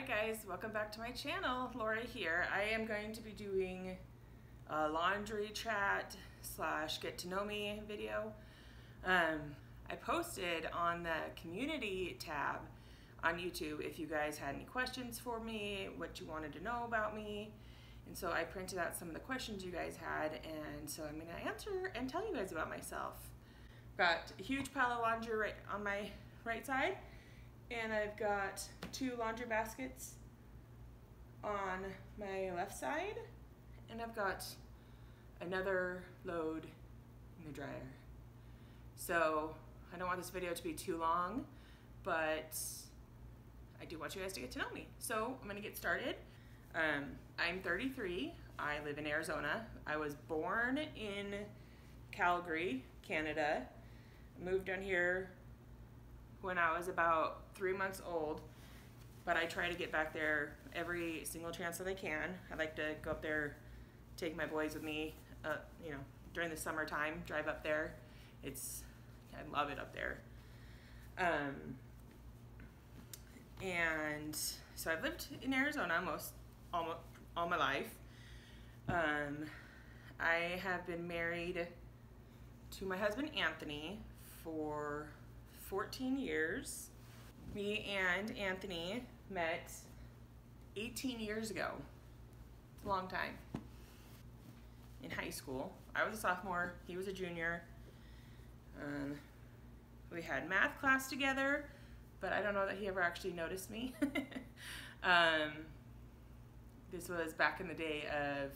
Alright guys, welcome back to my channel. Laura here. I am going to be doing a laundry chat / get to know me video. I posted on the community tab on YouTube if you guys had any questions for me, what you wanted to know about me. And so I printed out some of the questions you guys had, and so I'm going to answer and tell you guys about myself. Got a huge pile of laundry right on my right side, and I've got 2 laundry baskets on my left side, and I've got another load in the dryer. So I don't want this video to be too long, but I do want you guys to get to know me. So I'm gonna get started. I'm 33, I live in Arizona. I was born in Calgary, Canada. Moved down here when I was about 3 months old, but I try to get back there every single chance that I can. I like to go up there, take my boys with me, during the summertime, drive up there. I love it up there. And so I've lived in Arizona all my life. I have been married to my husband Anthony for 14 years. Me and Anthony met 18 years ago. It's a long time. In high school. I was a sophomore, he was a junior. We had math class together, but I don't know that he ever actually noticed me. This was back in the day of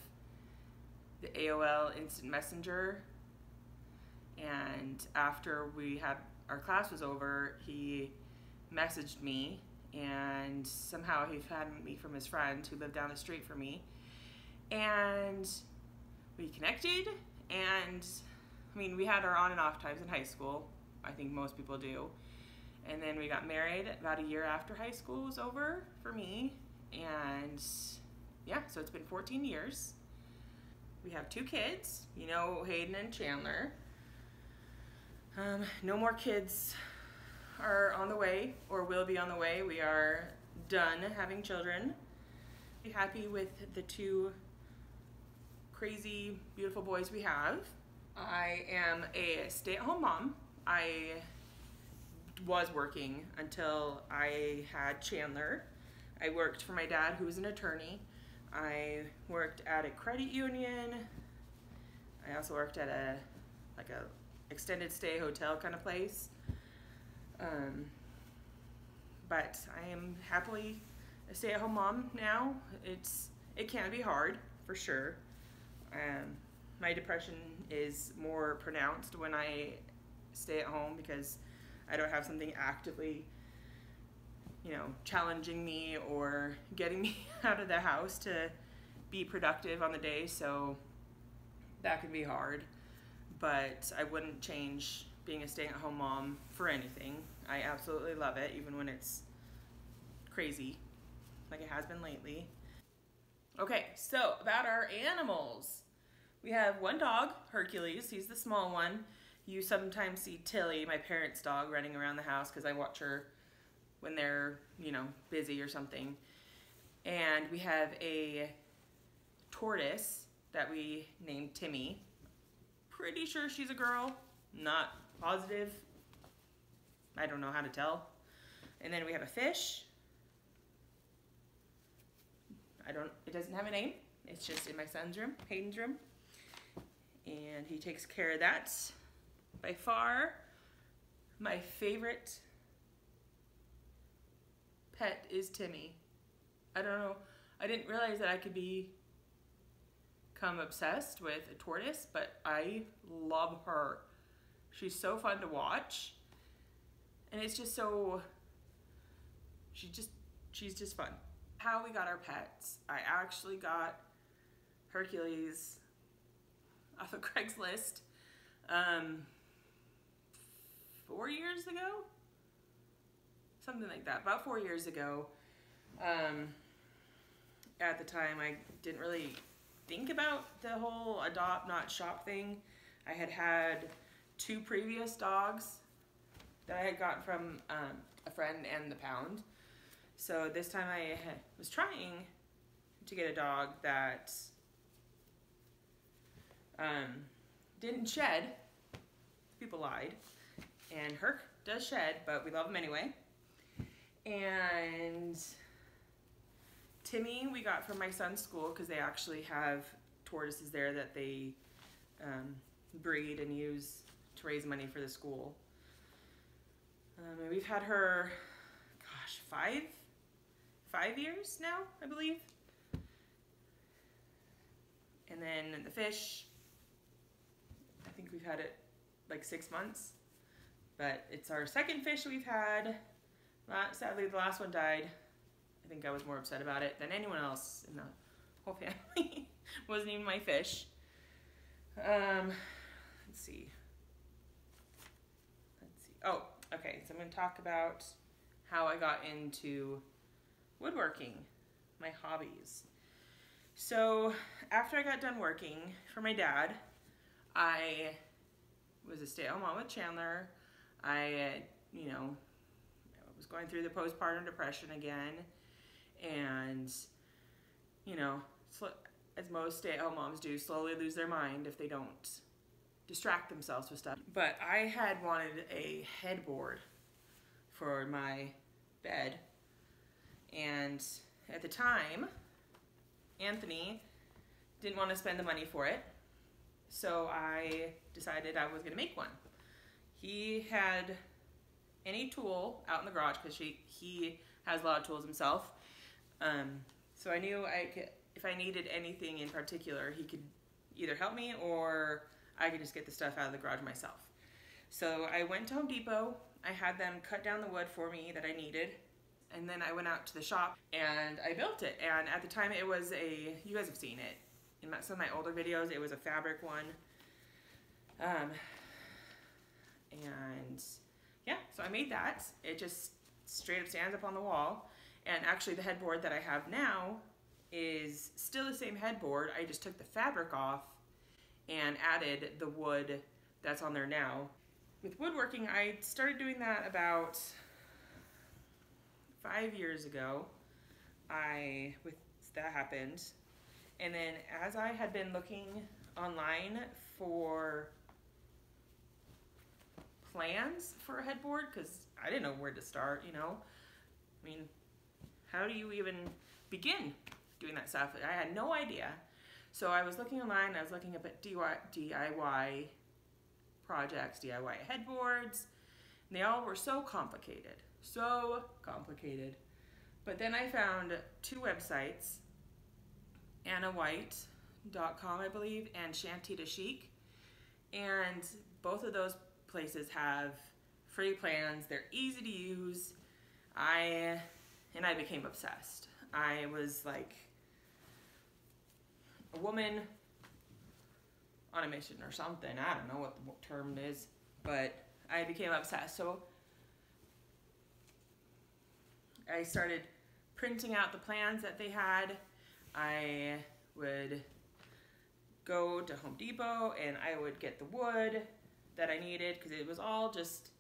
the AOL Instant Messenger, and after our class was over, he messaged me, and somehow he found me from his friend who lived down the street from me, and we connected. And I mean, we had our on and off times in high school. I think most people do. And then we got married about a year after high school was over for me. And yeah, so it's been 14 years. We have 2 kids, Hayden and Chandler. No more kids are on the way or will be on the way. We are done having children. Be happy with the 2 crazy, beautiful boys we have. I am a stay-at-home mom. I was working until I had Chandler. I worked for my dad, who was an attorney. I worked at a credit union. I also worked at a extended stay hotel kind of place. But I am happily a stay-at-home mom now. It can be hard, for sure. My depression is more pronounced when I stay at home because I don't have something actively, challenging me or getting me out of the house to be productive on the day, so that can be hard. But I wouldn't change being a stay-at-home mom for anything. I absolutely love it, even when it's crazy, like it has been lately. Okay, so about our animals. We have 1 dog, Hercules. He's the small one. You sometimes see Tilly, my parents' dog, running around the house because I watch her when they're, busy or something. And we have a tortoise that we named Timmy. Pretty sure she's a girl, not positive. I don't know how to tell. And then we have a fish. It doesn't have a name. It's just in my son's room, Hayden's room. And he takes care of that. By far, my favorite pet is Timmy. I don't know. I didn't realize that I could become obsessed with a tortoise, but I love her. She's so fun to watch. And it's just so, she's just fun. How we got our pets. I actually got Hercules off of Craigslist 4 years ago? Something like that, about 4 years ago. At the time, I didn't really think about the whole adopt, not shop thing. I had 2 previous dogs that I had gotten from a friend and the pound. So this time I was trying to get a dog that didn't shed. People lied. And Herc does shed, but we love him anyway. And Timmy we got from my son's school because they actually have tortoises there that they breed and use to raise money for the school. And we've had her, gosh, five years now, I believe. And then the fish, I think we've had it like 6 months, but it's our second fish we've had. Sadly, the last one died. I think I was more upset about it than anyone else in the whole family. Wasn't even my fish. Let's see. Oh, okay, so I'm going to talk about how I got into woodworking, my hobbies. So after I got done working for my dad, I was a stay-at-home mom with Chandler. I was going through the postpartum depression again, and as most stay-at-home moms do, slowly lose their mind if they don't distract themselves with stuff. But I had wanted a headboard for my bed, and at the time, Anthony didn't want to spend the money for it, so I decided I was going to make one. He had any tool out in the garage because he has a lot of tools himself, so I knew if I needed anything in particular, he could either help me or I could just get the stuff out of the garage myself. So I went to Home Depot. I had them cut down the wood for me that I needed, and then I went out to the shop and I built it. And at the time it was you guys have seen it in some of my older videos, it was a fabric one. And yeah, so I made that. It just straight up stands up on the wall. And actually the headboard that I have now is still the same headboard. I just took the fabric off and added the wood that's on there now. With woodworking, I started doing that about 5 years ago. That happened. And then as I had been looking online for plans for a headboard, because I didn't know where to start, I mean, how do you even begin doing that stuff? I had no idea. So I was looking online, I was looking up at DIY projects, DIY headboards, and they all were so complicated. But then I found two websites, AnnaWhite.com, I believe, and Shanty to Chic, and both of those places have free plans. They're easy to use. I became obsessed. I was like a woman on a mission or something. I don't know what the term is, but I became obsessed. So I started printing out the plans that they had. I would go to Home Depot and I would get the wood that I needed, because it was all just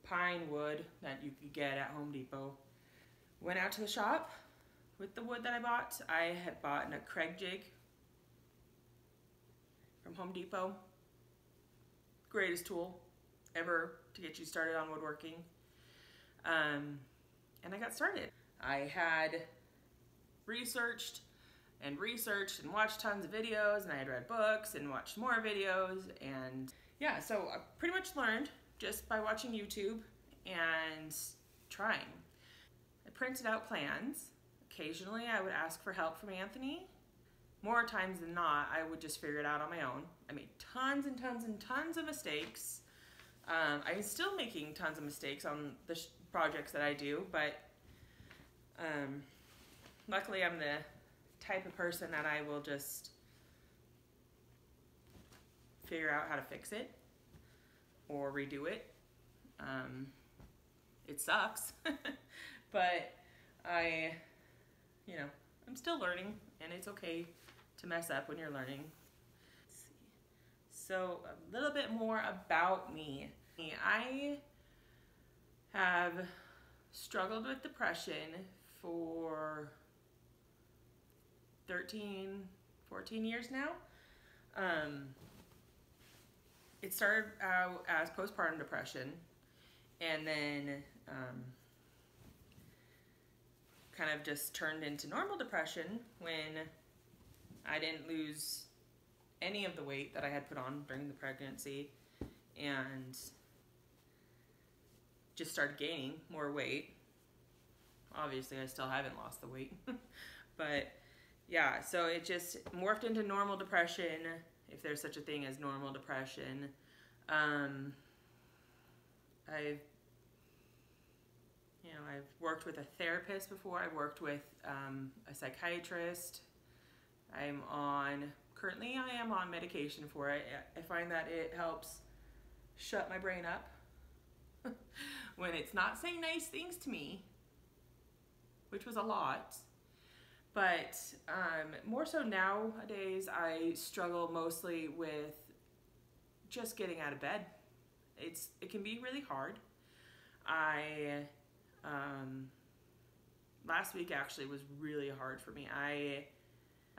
pine wood that you could get at Home Depot. Went out to the shop with the wood that I bought. I had bought a Craig jig from Home Depot. Greatest tool ever to get you started on woodworking. And I got started. I had researched and watched tons of videos, and I had read books and watched more videos, and yeah, so I pretty much learned just by watching YouTube and trying. I printed out plans. Occasionally I would ask for help from Anthony. More times than not, I would just figure it out on my own. I made tons and tons and tons of mistakes. I'm still making tons of mistakes on the projects that I do, but luckily I'm the type of person that I will just figure out how to fix it or redo it. It sucks, but I'm still learning, and it's okay to mess up when you're learning. Let's see. So a little bit more about me. I have struggled with depression for 13, 14 years now. It started out as postpartum depression, and then kind of just turned into normal depression when I didn't lose any of the weight that I had put on during the pregnancy, and just started gaining more weight. Obviously, I still haven't lost the weight, but yeah, so it just morphed into normal depression, if there's such a thing as normal depression. I've worked with a therapist before. I've worked with a psychiatrist. Currently I am on medication for it. I find that it helps shut my brain up when it's not saying nice things to me, which was a lot. But more so nowadays, I struggle mostly with just getting out of bed. It can be really hard. Last week actually was really hard for me. I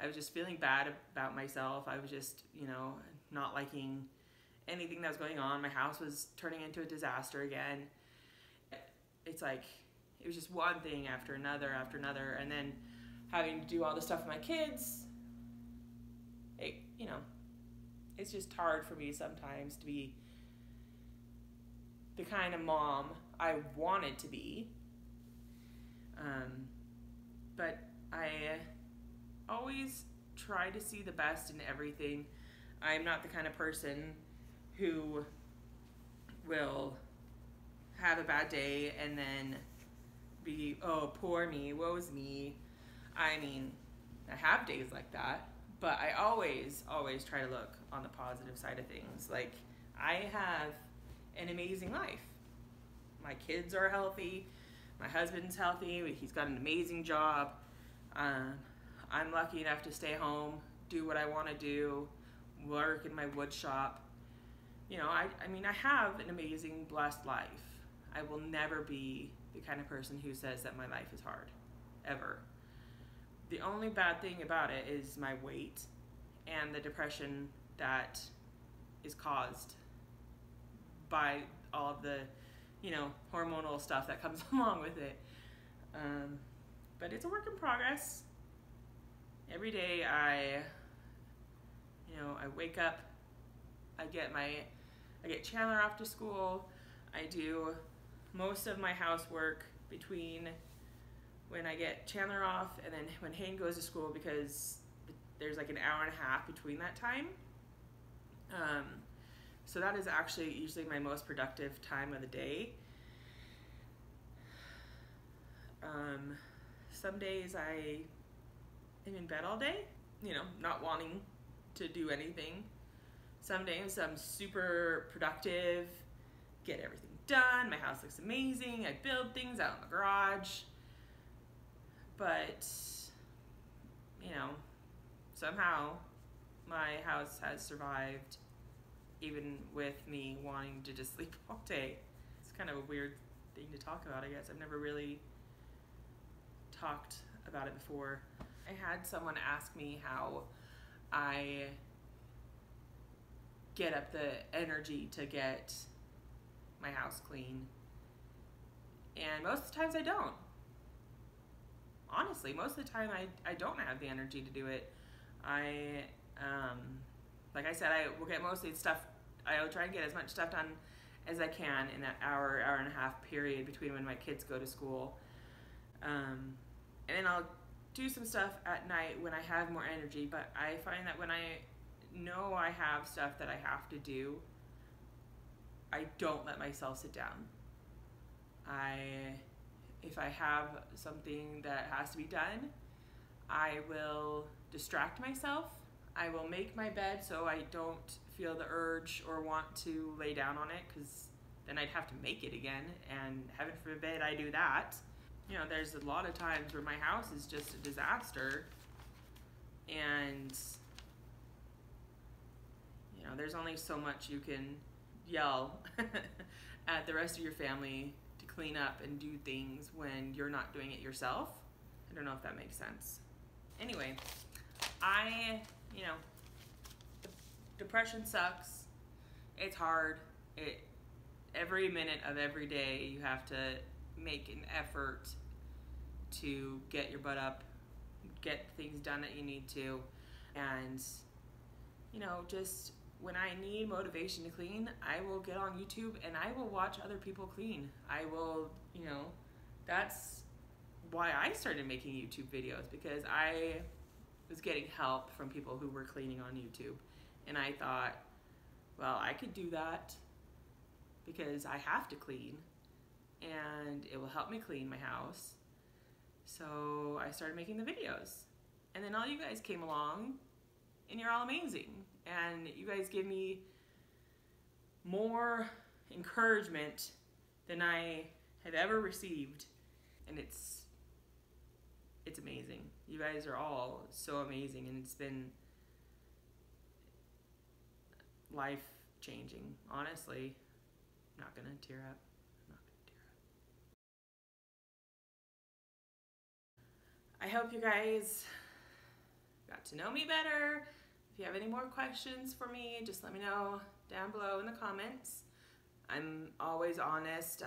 was just feeling bad about myself. I was just, not liking anything that was going on. My house was turning into a disaster again. It's like, it was just one thing after another, and then having to do all the stuff with my kids. It's just hard for me sometimes to be the kind of mom I wanted to be. But I always try to see the best in everything. I'm not the kind of person who will have a bad day and then be, oh, poor me, woe's me. I mean, I have days like that, but I always try to look on the positive side of things. Like, I have an amazing life. My kids are healthy. My husband's healthy. He's got an amazing job. I'm lucky enough to stay home, do what I want to do, work in my wood shop. I have an amazing, blessed life. I will never be the kind of person who says that my life is hard, ever. The only bad thing about it is my weight and the depression that is caused by all of the, hormonal stuff that comes along with it. But it's a work in progress. Every day I wake up, I get Chandler off to school, I do most of my housework between when I get Chandler off and then when Hayden goes to school, because there's like an hour and a half between that time. So that is actually usually my most productive time of the day. Some days I am in bed all day, not wanting to do anything. Some days I'm super productive, get everything done, my house looks amazing, I build things out in the garage. But, somehow my house has survived even with me wanting to just sleep all day. It's kind of a weird thing to talk about, I guess. I've never really talked about it before. I had someone ask me how I get up the energy to get my house clean. And most of the times I don't. Honestly, most of the time I don't have the energy to do it. Like I said, I will get mostly stuff, I'll try and get as much stuff done as I can in that hour and a half period between when my kids go to school. And then I'll do some stuff at night when I have more energy, but I find that when I know I have stuff that I have to do, I don't let myself sit down. If I have something that has to be done, I will distract myself. I will make my bed so I don't feel the urge or want to lay down on it, because then I'd have to make it again, and heaven forbid I do that. There's a lot of times where my house is just a disaster, and there's only so much you can yell at the rest of your family to clean up and do things when you're not doing it yourself. I don't know if that makes sense. Anyway, you know, depression sucks. It's hard. Every minute of every day you have to make an effort to get your butt up, get things done that you need to, and you know, just when I need motivation to clean, I will get on YouTube and I will watch other people clean. I will, you know, that's why I started making YouTube videos, because I was getting help from people who were cleaning on YouTube, and I thought, well, I could do that because I have to clean and it will help me clean my house. So I started making the videos, and then all you guys came along and you're all amazing, and you guys give me more encouragement than I have ever received, and it's amazing. You guys are all so amazing, and it's been life changing, honestly. I'm not gonna tear up. I'm not gonna tear up. I hope you guys got to know me better. If you have any more questions for me, just let me know down below in the comments. I'm always honest.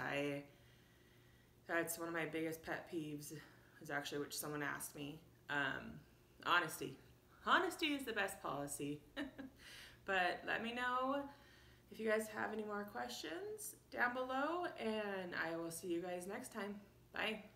That's one of my biggest pet peeves, is actually which someone asked me. Honesty. Honesty is the best policy. But let me know if you guys have any more questions down below, and I will see you guys next time. Bye.